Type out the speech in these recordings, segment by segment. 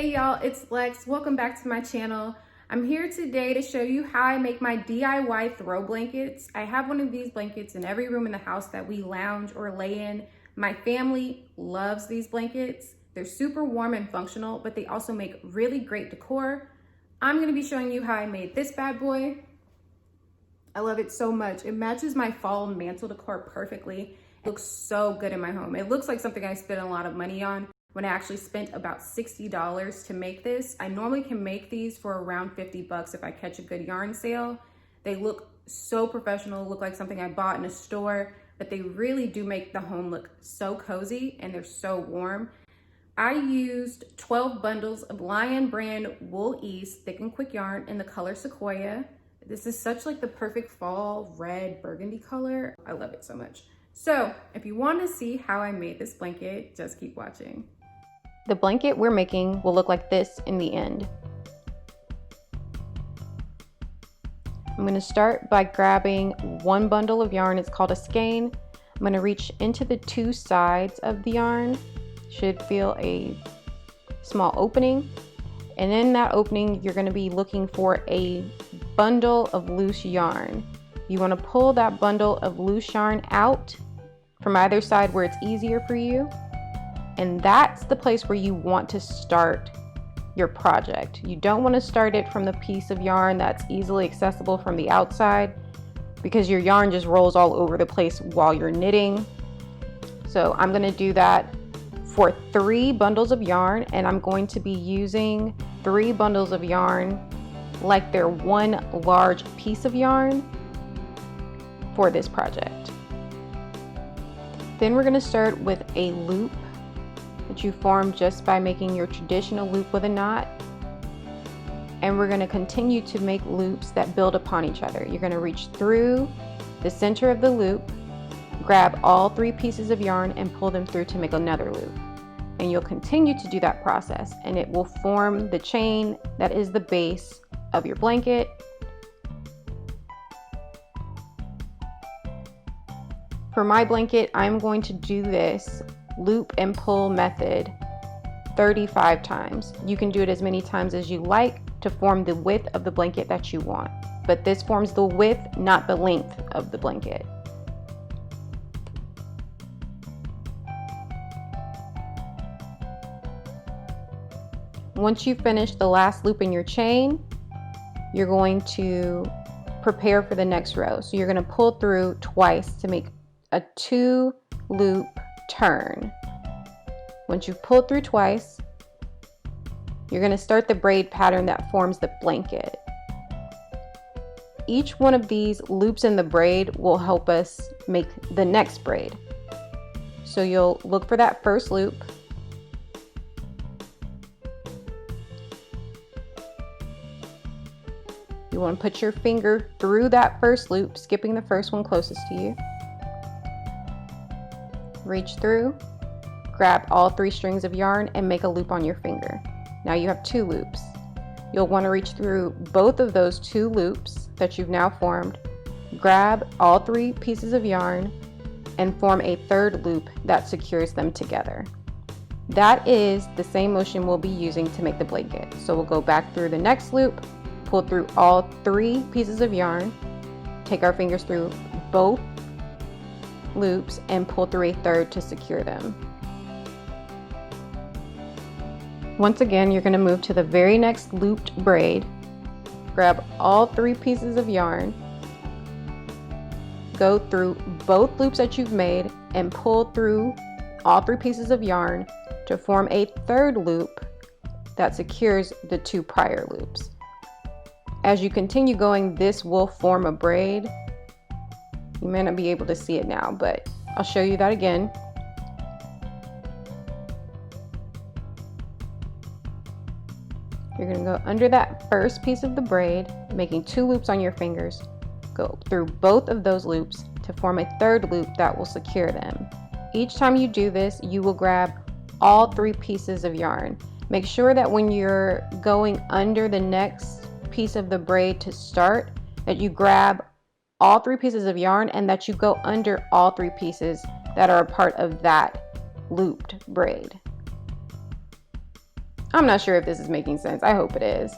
Hey y'all, it's Lex. Welcome back to my channel. I'm here today to show you how I make my DIY throw blankets. I have one of these blankets in every room in the house that we lounge or lay in. My family loves these blankets. They're super warm and functional, but they also make really great decor. I'm gonna be showing you how I made this bad boy. I love it so much. It matches my fall mantle decor perfectly. It looks so good in my home. It looks like something I spent a lot of money on when I actually spent about $60 to make this. I normally can make these for around 50 bucks if I catch a good yarn sale. They look so professional, look like something I bought in a store, but they really do make the home look so cozy and they're so warm. I used 12 bundles of Lion brand Wool Ease thick and quick yarn in the color Sequoia. This is such like the perfect fall red burgundy color. I love it so much. So if you want to see how I made this blanket, just keep watching. The blanket we're making will look like this in the end. I'm going to start by grabbing one bundle of yarn. It's called a skein. I'm going to reach into the two sides of the yarn. Should feel a small opening. And in that opening, you're going to be looking for a bundle of loose yarn. You want to pull that bundle of loose yarn out from either side where it's easier for you. And that's the place where you want to start your project. You don't want to start it from the piece of yarn that's easily accessible from the outside because your yarn just rolls all over the place while you're knitting. So I'm going to do that for 3 bundles of yarn, and I'm going to be using 3 bundles of yarn like they're one large piece of yarn for this project. Then we're going to start with a loop that you form just by making your traditional loop with a knot. And we're going to continue to make loops that build upon each other. You're going to reach through the center of the loop, grab all 3 pieces of yarn and pull them through to make another loop. And you'll continue to do that process, and it will form the chain that is the base of your blanket. For my blanket, I'm going to do this loop and pull method 35 times. You can do it as many times as you like to form the width of the blanket that you want, but this forms the width, not the length of the blanket. Once you finish the last loop in your chain, you're going to prepare for the next row. So you're going to pull through twice to make a 2 loop turn. Once you've pulled through twice, you're going to start the braid pattern that forms the blanket. Each one of these loops in the braid will help us make the next braid. So you'll look for that first loop. You want to put your finger through that first loop, skipping the first one closest to you. Reach through, grab all 3 strings of yarn and make a loop on your finger. Now you have 2 loops. You'll want to reach through both of those 2 loops that you've now formed, grab all 3 pieces of yarn and form a 3rd loop that secures them together. That is the same motion we'll be using to make the blanket. So we'll go back through the next loop, pull through all 3 pieces of yarn, take our fingers through both loops and pull through a 3rd to secure them. Once again, you're going to move to the very next looped braid, grab all 3 pieces of yarn, go through both loops that you've made and pull through all 3 pieces of yarn to form a 3rd loop that secures the 2 prior loops. As you continue going, this will form a braid. You may not be able to see it now, but I'll show you that again. You're going to go under that first piece of the braid, making 2 loops on your fingers. Go through both of those loops to form a 3rd loop that will secure them. Each time you do this, you will grab all 3 pieces of yarn. Make sure that when you're going under the next piece of the braid to start, that you grab all 3 pieces of yarn and that you go under all 3 pieces that are a part of that looped braid. I'm not sure if this is making sense. I hope it is.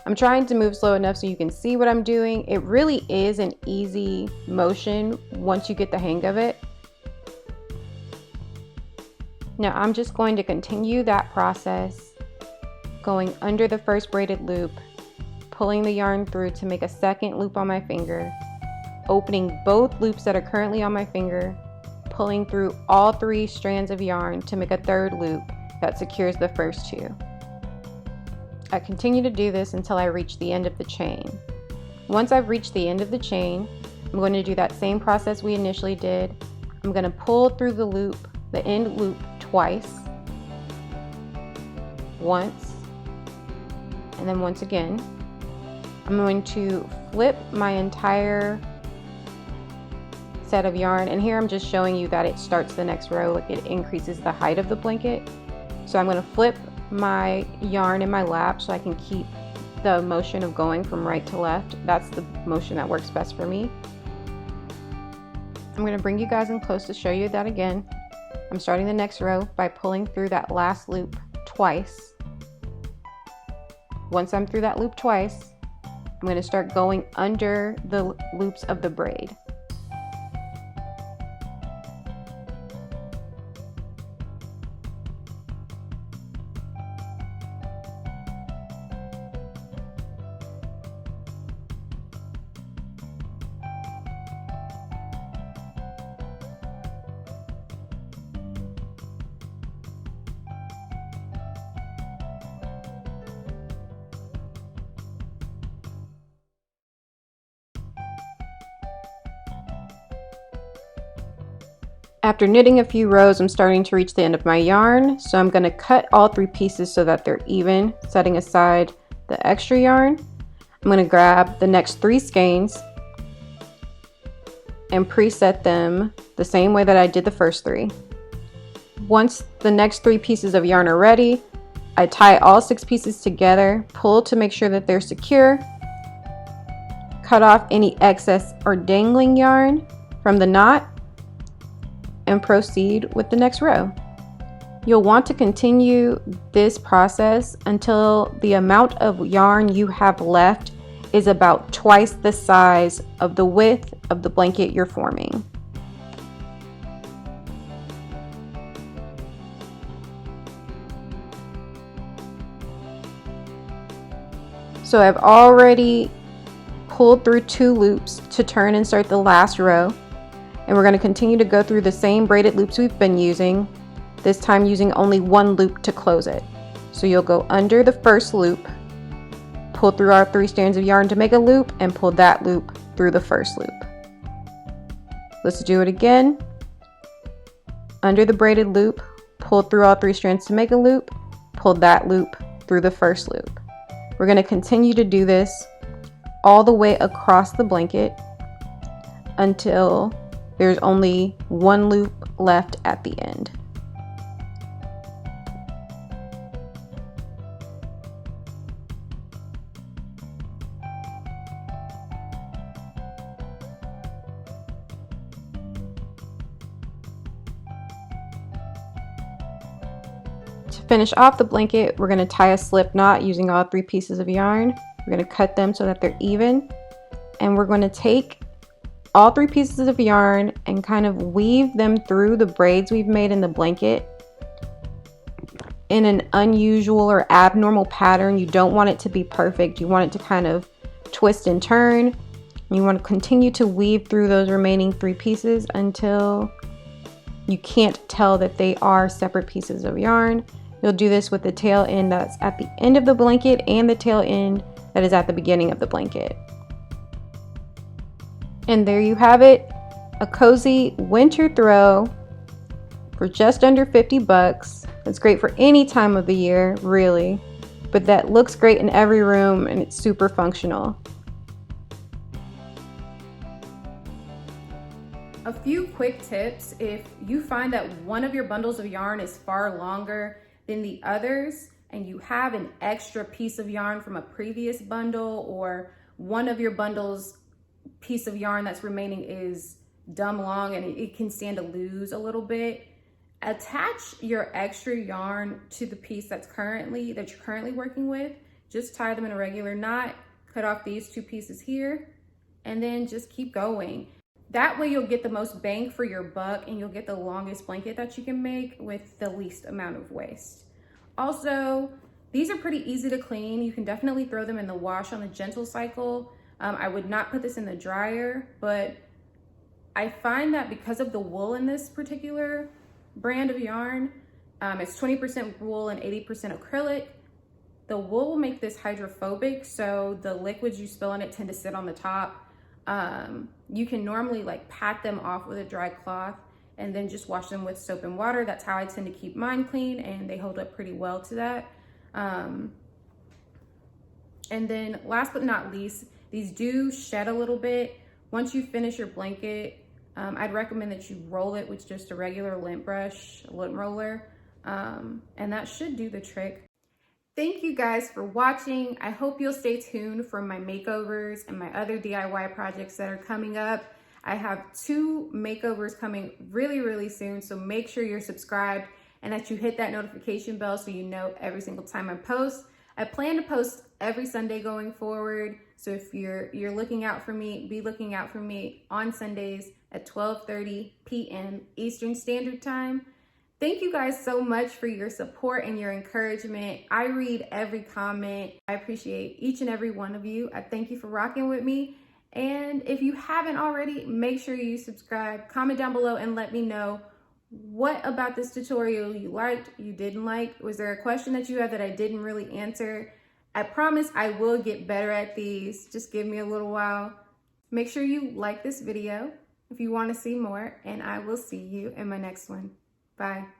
I'm trying to move slow enough so you can see what I'm doing. It really is an easy motion once you get the hang of it. Now I'm just going to continue that process, going under the first braided loop, pulling the yarn through to make a second loop on my finger, opening both loops that are currently on my finger, pulling through all 3 strands of yarn to make a third loop that secures the first 2. I continue to do this until I reach the end of the chain. Once I've reached the end of the chain, I'm going to do that same process we initially did. I'm going to pull through the loop, the end loop, twice, once, and then once again. I'm going to flip my entire set of yarn, and here I'm just showing you that it starts the next row, like it increases the height of the blanket. So I'm going to flip my yarn in my lap so I can keep the motion of going from right to left. That's the motion that works best for me. I'm going to bring you guys in close to show you that again. I'm starting the next row by pulling through that last loop twice. Once I'm through that loop twice, I'm going to start going under the loops of the braid. After knitting a few rows, I'm starting to reach the end of my yarn, so I'm going to cut all 3 pieces so that they're even, setting aside the extra yarn. I'm going to grab the next 3 skeins and preset them the same way that I did the first 3. Once the next 3 pieces of yarn are ready, I tie all 6 pieces together, pull to make sure that they're secure, cut off any excess or dangling yarn from the knot, and proceed with the next row. You'll want to continue this process until the amount of yarn you have left is about twice the size of the width of the blanket you're forming. So I've already pulled through 2 loops to turn and start the last row. And we're going to continue to go through the same braided loops we've been using, this time using only 1 loop to close it. So you'll go under the first loop, pull through our 3 strands of yarn to make a loop, and pull that loop through the first loop. Let's do it again. Under the braided loop, pull through all 3 strands to make a loop, pull that loop through the first loop. We're going to continue to do this all the way across the blanket until there's only 1 loop left at the end. To finish off the blanket, we're going to tie a slip knot using all 3 pieces of yarn. We're going to cut them so that they're even, and we're going to take all 3 pieces of yarn and kind of weave them through the braids we've made in the blanket in an unusual or abnormal pattern. You don't want it to be perfect. You want it to kind of twist and turn. You want to continue to weave through those remaining 3 pieces until you can't tell that they are separate pieces of yarn. You'll do this with the tail end that's at the end of the blanket and the tail end that is at the beginning of the blanket. And there you have it, a cozy winter throw for just under 50 bucks. It's great for any time of the year, really, but that looks great in every room and it's super functional. A few quick tips: if you find that one of your bundles of yarn is far longer than the others and you have an extra piece of yarn from a previous bundle, or one of your bundles piece of yarn that's remaining is dumb long and it can stand to lose a little bit, Attach your extra yarn to the piece that you're currently working with. Just tie them in a regular knot, cut off these two pieces here, and then just keep going. That way you'll get the most bang for your buck and you'll get the longest blanket that you can make with the least amount of waste. Also, these are pretty easy to clean. You can definitely throw them in the wash on the gentle cycle. I would not put this in the dryer, but I find that because of the wool in this particular brand of yarn, it's 20% wool and 80% acrylic. The wool will make this hydrophobic, so the liquids you spill on it tend to sit on the top. You can normally like pat them off with a dry cloth and then just wash them with soap and water. That's how I tend to keep mine clean, and they hold up pretty well to that. And then last but not least, these do shed a little bit. Once you finish your blanket, I'd recommend that you roll it with just a regular lint brush, a lint roller, and that should do the trick. Thank you guys for watching. I hope you'll stay tuned for my makeovers and my other DIY projects that are coming up. I have 2 makeovers coming really soon, so make sure you're subscribed and that you hit that notification bell so you know every single time I post. I plan to post every Sunday going forward, so if you're looking out for me, be looking out for me on Sundays at 12:30 p.m. Eastern Standard Time. Thank you guys so much for your support and your encouragement. I read every comment. I appreciate each and every one of you. I thank you for rocking with me. And if you haven't already, make sure you subscribe, comment down below, and let me know what about this tutorial you liked, you didn't like. Was there a question that you had that I didn't really answer? I promise I will get better at these. Just give me a little while. Make sure you like this video if you want to see more, and I will see you in my next one. Bye.